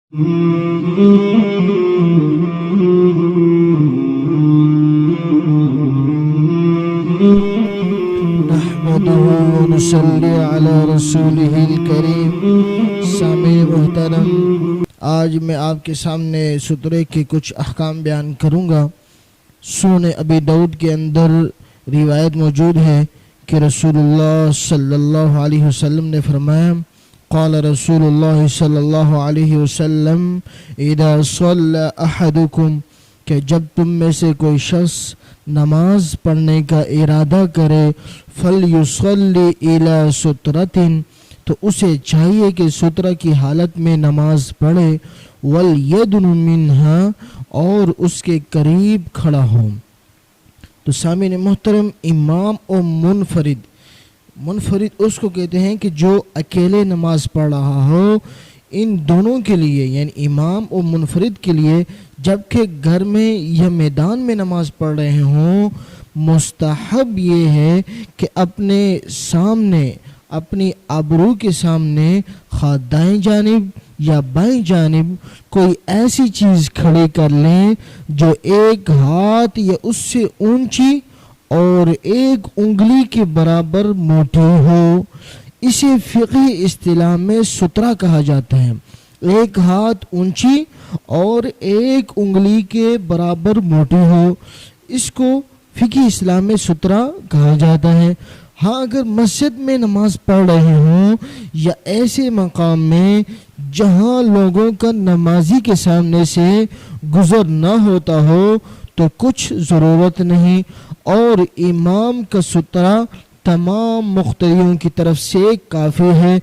نحمده ونصلي على رسوله الكريم. سامع محترم، آج میں آپ کے سامنے سترے کے کچھ احکام بیان کروں گا. سنن ابی داؤد کے اندر روایت موجود ہے کہ رسول اللہ صلی اللہ علیہ وسلم نے فرمایا، قال رسول اللہ صلی اللہ علیہ وسلم اذا صلی احدکم، کہ جب تم میں سے کوئی شخص نماز پڑھنے کا ارادہ کرے، فلیصلی الی سترۃ، تو اسے چاہیے کہ سترہ کی حالت میں نماز پڑھے، ولیدن منہا، اور اس کے قریب کھڑا ہو. تو سامعین محترم، امام و منفرد اس کو کہتے ہیں کہ جو اکیلے نماز پڑھ رہا ہو. ان دونوں کے لیے یعنی امام و منفرد کے لیے، جبکہ گھر میں یا میدان میں نماز پڑھ رہے ہوں، مستحب یہ ہے کہ اپنے سامنے، اپنی ابرو کے سامنے، خواہ دائیں جانب یا بائیں جانب کوئی ایسی چیز کھڑی کر لیں جو ایک ہاتھ یا اس سے اونچی اور ایک انگلی کے برابر موٹی ہو. اسے فقہی اصطلاح میں سترہ کہا جاتا ہے. ایک ہاتھ اونچی اور ایک انگلی کے برابر موٹی ہو، اس کو فقہی اصطلاح میں سترہ کہا جاتا ہے. ہاں، اگر مسجد میں نماز پڑھ رہے ہوں یا ایسے مقام میں جہاں لوگوں کا نمازی کے سامنے سے گزر نہ ہوتا ہو تو کچھ ضرورت نہیں، اور امام کا سترہ تمام مقتدیوں کی طرف سے کافی ہے.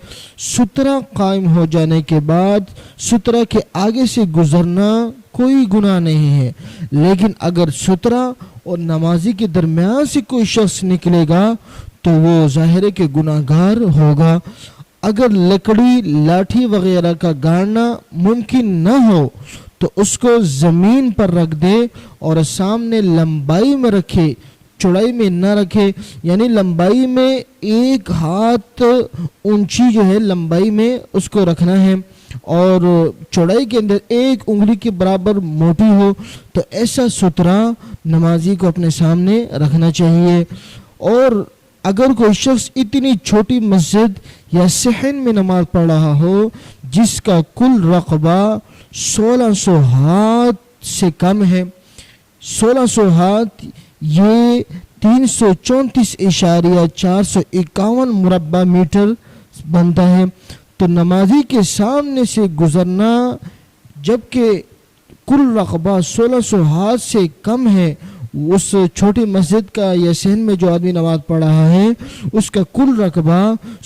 سترہ قائم ہو جانے کے بعد سترہ کے آگے سے گزرنا کوئی گناہ نہیں ہے، لیکن اگر سترہ اور نمازی کے درمیان سے کوئی شخص نکلے گا تو وہ ظاہر ہے کہ گناہ گار ہوگا. اگر لکڑی، لاٹھی وغیرہ کا گاڑنا ممکن نہ ہو تو اس کو زمین پر رکھ دے اور سامنے لمبائی میں رکھے، چوڑائی میں نہ رکھے. یعنی لمبائی میں ایک ہاتھ اونچی جو ہے لمبائی میں اس کو رکھنا ہے، اور چوڑائی کے اندر ایک انگلی کے برابر موٹی ہو. تو ایسا سترہ نمازی کو اپنے سامنے رکھنا چاہیے. اور اگر کوئی شخص اتنی چھوٹی مسجد یا صحن میں نماز پڑھ رہا ہو جس کا کل رقبہ 1600 ہاتھ سے کم ہے، 1600 ہاتھ یہ 334.451 مربع میٹر بنتا ہے، تو نمازی کے سامنے سے گزرنا، جبکہ کل رقبہ 1600 ہاتھ سے کم ہے، اس چھوٹی مسجد کا یا صحن میں جو آدمی نماز پڑھ رہا ہے اس کا کل رقبہ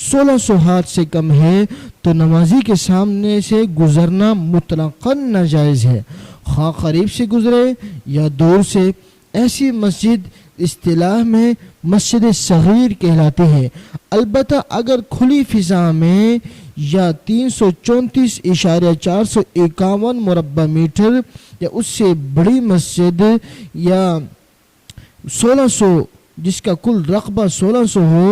1600 ہاتھ سے کم ہے، تو نمازی کے سامنے سے گزرنا مطلقاً ناجائز ہے، خواہ قریب سے گزرے یا دور سے. ایسی مسجد اصطلاح میں مسجد صغیر کہلاتی ہے. البتہ اگر کھلی فضا میں یا 334.451 مربع میٹر یا اس سے بڑی مسجد یا 1600 جس کا کل رقبہ 1600 ہو،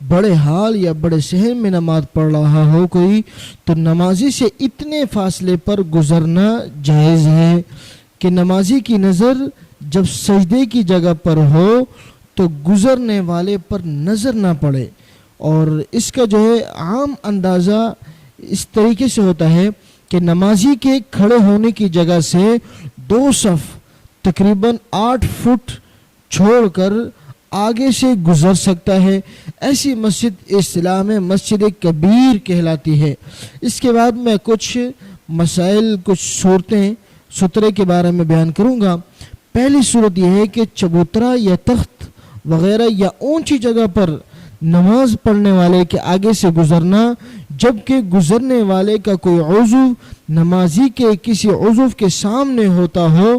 بڑے ہال یا بڑے شہر میں نماز پڑھ رہا ہو کوئی، تو نمازی سے اتنے فاصلے پر گزرنا جائز ہے کہ نمازی کی نظر جب سجدے کی جگہ پر ہو تو گزرنے والے پر نظر نہ پڑے. اور اس کا جو ہے عام اندازہ اس طریقے سے ہوتا ہے کہ نمازی کے کھڑے ہونے کی جگہ سے 2 صف تقریباً 8 فٹ چھوڑ کر آگے سے گزر سکتا ہے. ایسی مسجد اصطلاح میں مسجد کبیر کہلاتی ہے. اس کے بعد میں کچھ مسائل، کچھ صورتیں سترے کے بارے میں بیان کروں گا. پہلی صورت یہ ہے کہ چبوترا یا تخت وغیرہ یا اونچی جگہ پر نماز پڑھنے والے کے آگے سے گزرنا، جبکہ گزرنے والے کا کوئی عضو نمازی کے کسی عضو کے سامنے ہوتا ہو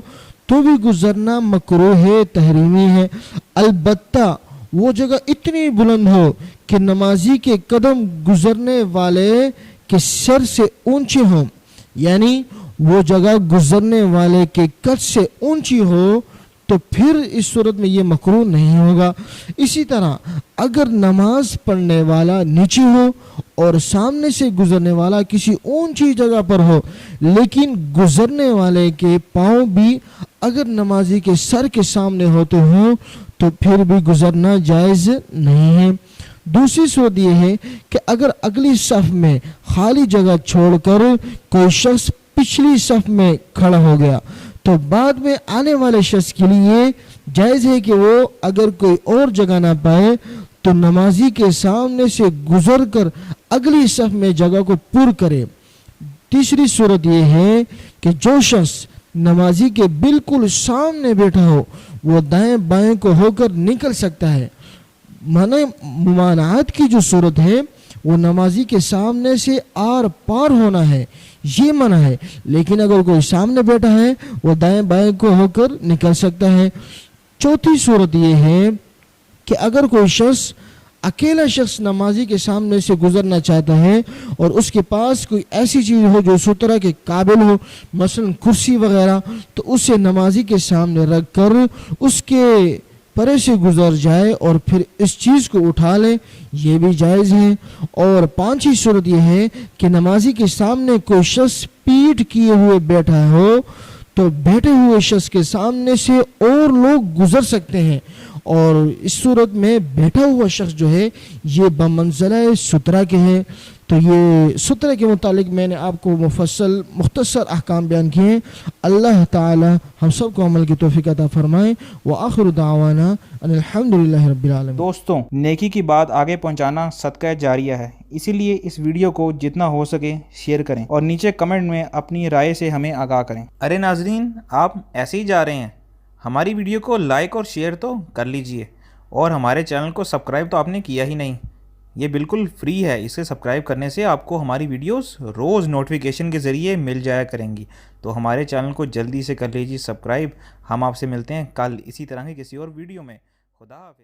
تو بھی گزرنا مکروہ ہے، تحریمی ہے. البتہ وہ جگہ اتنی بلند ہو کہ نمازی کے قدم گزرنے والے کے سر سے اونچے ہوں، یعنی وہ جگہ گزرنے والے کے قد سے اونچی ہو تو پھر اس صورت میں یہ مکروہ نہیں ہوگا۔ اسی طرح اگر نماز پڑھنے والا نیچے ہو اور سامنے سے گزرنے والا کسی اونچی جگہ پر ہو، لیکن گزرنے والے کے پاؤں بھی اگر نمازی کے سر کے سامنے ہوتے ہوں تو پھر بھی گزرنا جائز نہیں ہے۔ دوسری صورت یہ ہے کہ اگر اگلی صف میں خالی جگہ چھوڑ کر کوئی شخص پچھلی صف میں کھڑا ہو گیا تو بعد میں آنے والے شخص کے لیے جائز ہے کہ وہ اگر کوئی اور جگہ نہ پائے تو نمازی کے سامنے سے گزر کر اگلی صف میں جگہ کو پر کرے۔ تیسری صورت یہ ہے کہ جو شخص نمازی کے بالکل سامنے بیٹھا ہو وہ دائیں بائیں کو ہو کر نکل سکتا ہے۔ ممانعت کی جو صورت ہے وہ نمازی کے سامنے سے آر پار ہونا ہے، یہ منع ہے، لیکن اگر کوئی سامنے بیٹھا ہے وہ دائیں بائیں کو ہو کر نکل سکتا ہے۔ چوتھی صورت یہ ہے کہ اگر کوئی شخص اکیلا شخص نمازی کے سامنے سے گزرنا چاہتا ہے اور اس کے پاس کوئی ایسی چیز ہو جو سترہ کے قابل ہو، مثلا کرسی وغیرہ، تو اسے نمازی کے سامنے رکھ کر اس کے پرے سے گزر جائے اور پھر اس چیز کو اٹھا لے، یہ بھی جائز ہے۔ اور پانچویں صورت یہ ہے کہ نمازی کے سامنے کوئی شخص پیٹھ کیے ہوئے بیٹھا ہو تو بیٹھے ہوئے شخص کے سامنے سے اور لوگ گزر سکتے ہیں، اور اس صورت میں بیٹھا ہوا شخص جو ہے یہ بمنزلہ سترہ کے ہے۔ تو یہ سترہ کے متعلق میں نے آپ کو مختصر احکام بیان کیے ہیں۔ اللہ تعالی ہم سب کو عمل کی توفیق عطا فرمائے۔ وآخر دعوانا ان الحمدللہ رب العالمین۔ دوستوں، نیکی کی بات آگے پہنچانا صدقہ جاریہ ہے، اسی لیے اس ویڈیو کو جتنا ہو سکے شیئر کریں اور نیچے کمنٹ میں اپنی رائے سے ہمیں آگاہ کریں۔ ارے ناظرین، آپ ایسے ہی جا رہے ہیں، ہماری ویڈیو کو لائک اور شیئر تو کر لیجئے، اور ہمارے چینل کو سبسکرائب تو آپ نے کیا ہی نہیں۔ یہ بالکل فری ہے، اسے سبسکرائب کرنے سے آپ کو ہماری ویڈیوز روز نوٹیفیکیشن کے ذریعے مل جایا کریں گی، تو ہمارے چینل کو جلدی سے کر لیجیے سبسکرائب۔ ہم آپ سے ملتے ہیں کل اسی طرح کی کسی اور ویڈیو میں۔ خدا حافظ۔